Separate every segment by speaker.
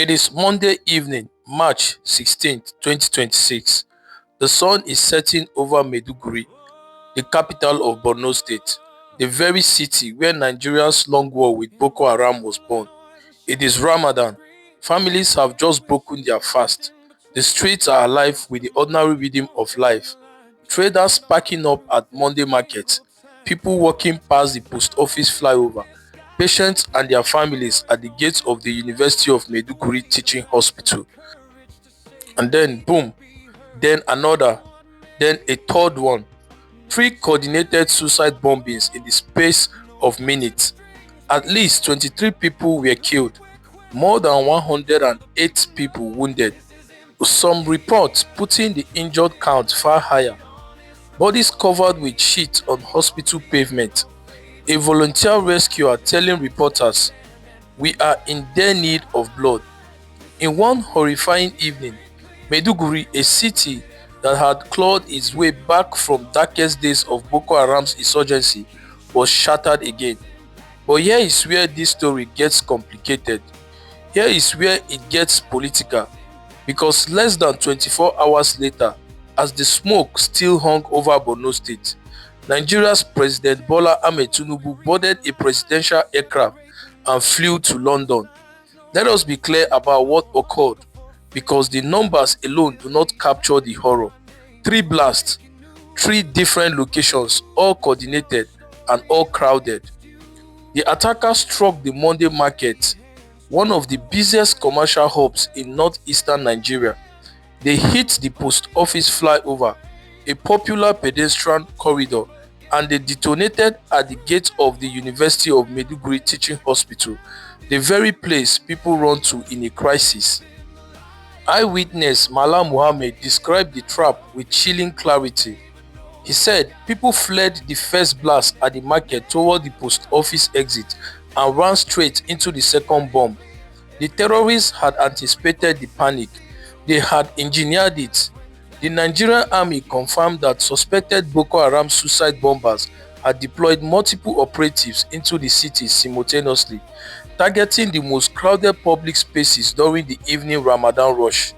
Speaker 1: It is Monday evening, March 16th, 2026. The sun is setting over Maiduguri, the capital of Borno State, the very city where Nigeria's long war with Boko Haram was born. It is Ramadan. Families have just broken their fast. The streets are alive with the ordinary rhythm of life. Traders packing up at Monday market, people walking past the post office flyover, patients and their families at the gates of the University of Maiduguri Teaching Hospital. And then boom, then another, then a third one. Three coordinated suicide bombings in the space of minutes. At least 23 people were killed, more than 108 people wounded. Some reports putting the injured count far higher. Bodies covered with shit on hospital pavement. A volunteer rescuer telling reporters, "We are in dire need of blood." In one horrifying evening, Maiduguri, a city that had clawed its way back from darkest days of Boko Haram's insurgency, was shattered again. But here is where this story gets complicated. Here is where it gets political. Because less than 24 hours later, as the smoke still hung over Borno State, Nigeria's President Bola Ahmed Tinubu boarded a presidential aircraft and flew to London. Let us be clear about what occurred, because the numbers alone do not capture the horror. Three blasts, three different locations, all coordinated and all crowded. The attackers struck the Monday market, one of the busiest commercial hubs in northeastern Nigeria. They hit the post office flyover, a popular pedestrian corridor, and they detonated at the gate of the University of Maiduguri Teaching Hospital, the very place people run to in a crisis. Eyewitness Mala Muhammad described the trap with chilling clarity. He said people fled the first blast at the market toward the post office exit and ran straight into the second bomb. The terrorists had anticipated the panic. They had engineered it. The Nigerian army confirmed that suspected Boko Haram suicide bombers had deployed multiple operatives into the city simultaneously, targeting the most crowded public spaces during the evening Ramadan rush.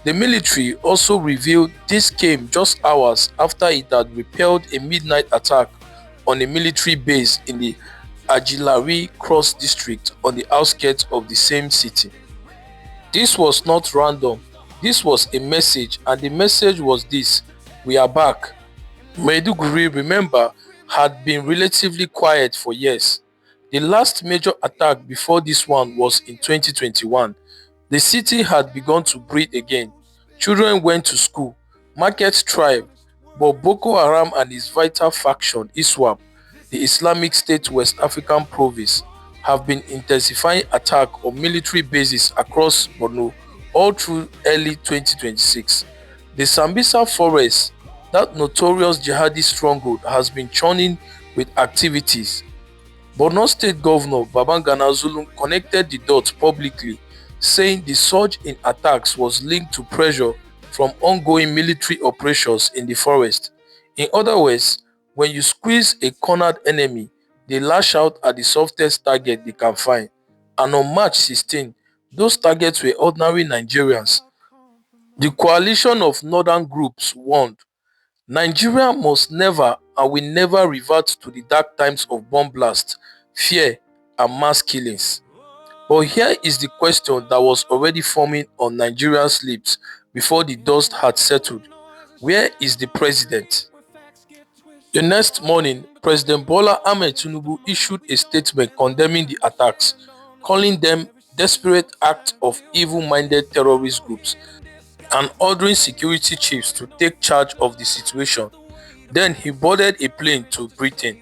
Speaker 1: The military also revealed this came just hours after it had repelled a midnight attack on a military base in the Ajilari Cross district on the outskirts of the same city. This was not random. This was a message, and the message was this: we are back. Maiduguri, remember, had been relatively quiet for years. The last major attack before this one was in 2021. The city had begun to breathe again. Children went to school, markets thrived, but Boko Haram and its vital faction, ISWAP, the Islamic State West African Province, have been intensifying attacks on military bases across Borno all through early 2026. The Sambisa forest, that notorious jihadi stronghold, has been churning with activities. Borno State Governor Babangana Zulum connected the dots publicly, saying the surge in attacks was linked to pressure from ongoing military operations in the forest. In other words, when you squeeze a cornered enemy, they lash out at the softest target they can find. And on March 16, those targets were ordinary Nigerians. The coalition of northern groups warned, Nigeria must never and will never revert to the dark times of bomb blasts, fear, and mass killings. But here is the question that was already forming on Nigerians' lips before the dust had settled. Where is the president? The next morning, President Bola Ahmed Tinubu issued a statement condemning the attacks, calling them desperate acts of evil-minded terrorist groups, and ordering security chiefs to take charge of the situation. Then he boarded a plane to Britain.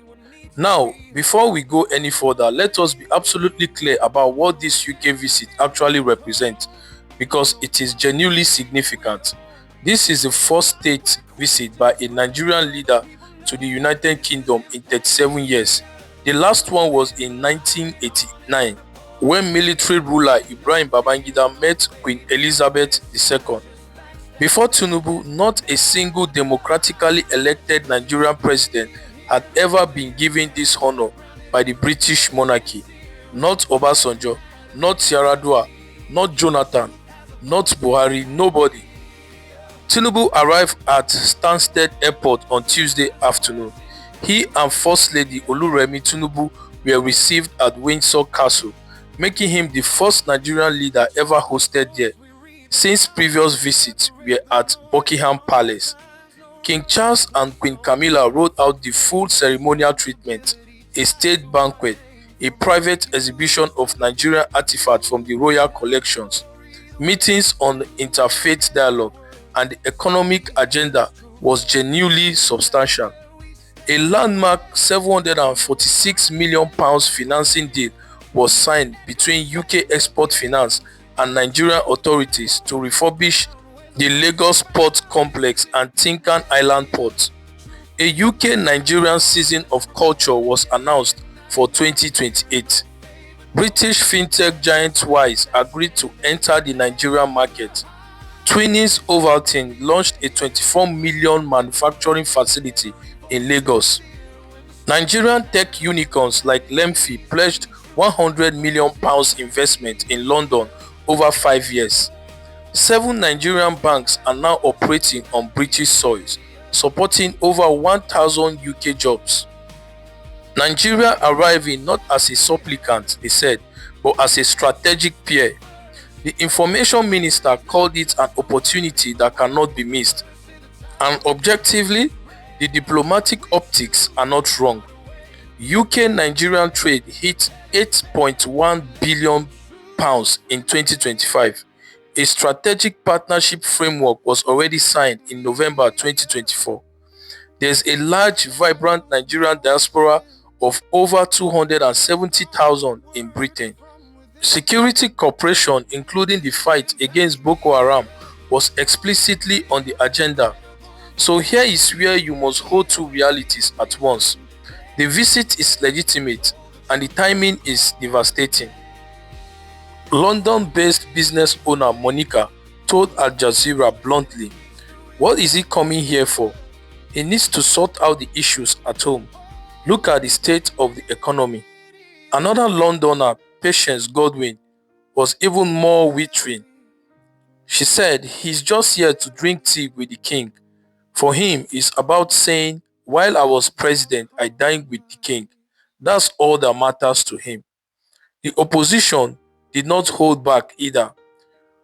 Speaker 1: Now, before we go any further, let us be absolutely clear about what this UK visit actually represents, because it is genuinely significant. This is the first state visit by a Nigerian leader to the United Kingdom in 37 years. The last one was in 1989, when military ruler Ibrahim Babangida met Queen Elizabeth II. Before Tinubu, not a single democratically elected Nigerian president had ever been given this honor by the British monarchy. Not Obasanjo, not Yar'Adua, not Jonathan, not Buhari, nobody. Tinubu arrived at Stansted Airport on Tuesday afternoon. He and First Lady Oluremi Tinubu were received at Windsor Castle, making him the first Nigerian leader ever hosted there, since previous visits were at Buckingham Palace. King Charles and Queen Camilla rolled out the full ceremonial treatment, a state banquet, a private exhibition of Nigerian artifacts from the royal collections, meetings on interfaith dialogue, and the economic agenda was genuinely substantial. A landmark £746 million financing deal was signed between UK Export Finance and Nigerian authorities to refurbish the Lagos Port Complex and Tinkan Island Port. A UK-Nigerian season of culture was announced for 2028. British fintech giant Wise agreed to enter the Nigerian market. Twinings Ovaltine launched a 24 million manufacturing facility in Lagos. Nigerian tech unicorns like Lemfi pledged £100 million investment in London over 5 years. 7 Nigerian banks are now operating on British soils, supporting over 1,000 UK jobs. Nigeria arriving not as a supplicant, they said, but as a strategic peer. The information minister called it an opportunity that cannot be missed. And objectively, the diplomatic optics are not wrong. UK-Nigerian trade hit £8.1 billion in 2025. A strategic partnership framework was already signed in November 2024. There's a large, vibrant Nigerian diaspora of over 270,000 in Britain. Security cooperation, including the fight against Boko Haram, was explicitly on the agenda. So here is where you must hold two realities at once. The visit is legitimate and the timing is devastating. London-based business owner Monica told Al Jazeera bluntly, "What is he coming here for? He needs to sort out the issues at home. Look at the state of the economy." Another Londoner, Patience Godwin, was even more withering. She said he's just here to drink tea with the king. For him, it's about saying, "While I was president, I dined with the king." That's all that matters to him. The opposition did not hold back either.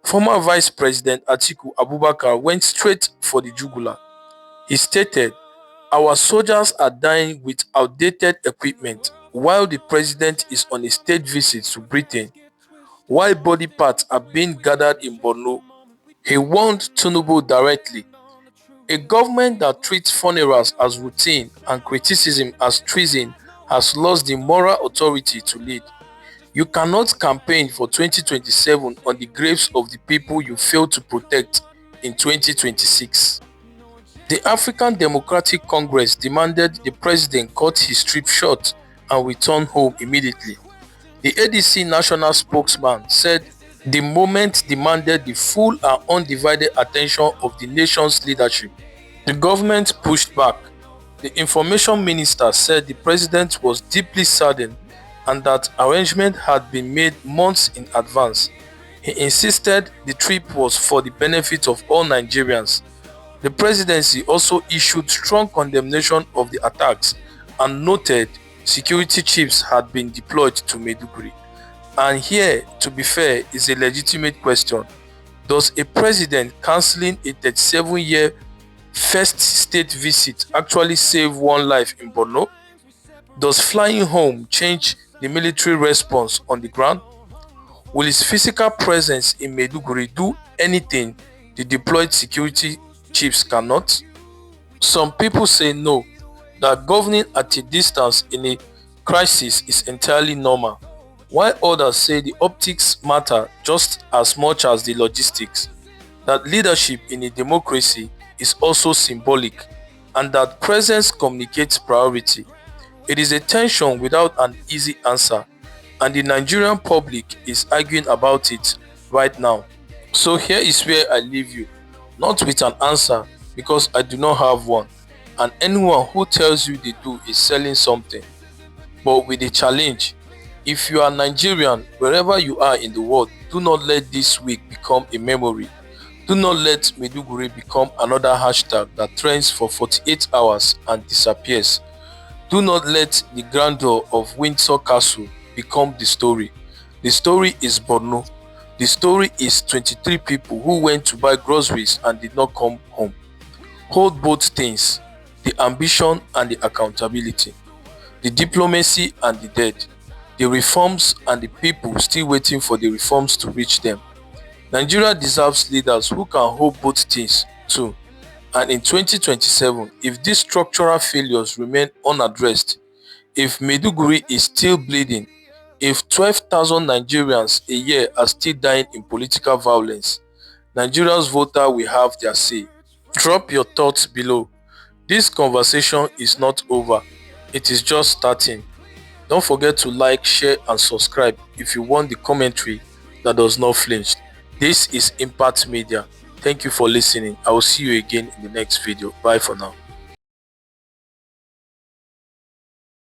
Speaker 1: Former Vice President Atiku Abubakar went straight for the jugular. He stated, "Our soldiers are dying with outdated equipment while the president is on a state visit to Britain. While body parts are being gathered in Borno." He warned Tinubu directly, "A government that treats funerals as routine and criticism as treason has lost the moral authority to lead. You cannot campaign for 2027 on the graves of the people you failed to protect in 2026. The African Democratic Congress demanded the president cut his trip short and return home immediately. The ADC national spokesman said the moment demanded the full and undivided attention of the nation's leadership. The government pushed back. The information minister said the president was deeply saddened and that arrangements had been made months in advance. He insisted the trip was for the benefit of all Nigerians. The presidency also issued strong condemnation of the attacks and noted security chiefs had been deployed to Maiduguri. And here, to be fair, is a legitimate question. Does a president cancelling a 37-year first state visit actually save one life in Borno? Does flying home change the military response on the ground? Will his physical presence in Maiduguri do anything the deployed security chiefs cannot? Some people say no, that governing at a distance in a crisis is entirely normal, while others say the optics matter just as much as the logistics, that leadership in a democracy is also symbolic, and that presence communicates priority. It is a tension without an easy answer, and the Nigerian public is arguing about it right now. So here is where I leave you, not with an answer because I do not have one, and anyone who tells you they do is selling something, but with a challenge. If you are Nigerian, wherever you are in the world, do not let this week become a memory. Do not let Maiduguri become another hashtag that trends for 48 hours and disappears. Do not let the grandeur of Windsor Castle become the story. The story is Borno. The story is 23 people who went to buy groceries and did not come home. Hold both things, the ambition and the accountability, the diplomacy and the dead, the reforms and the people still waiting for the reforms to reach them. Nigeria deserves leaders who can hold both things too. And in 2027, if these structural failures remain unaddressed, if Maiduguri is still bleeding, if 12,000 Nigerians a year are still dying in political violence, Nigeria's voters will have their say. Drop your thoughts below. This conversation is not over. It is just starting. Don't forget to like, share and subscribe if you want the commentary that does not flinch. This is Impact Media. Thank you for listening. I will see you again in the next video. Bye for now.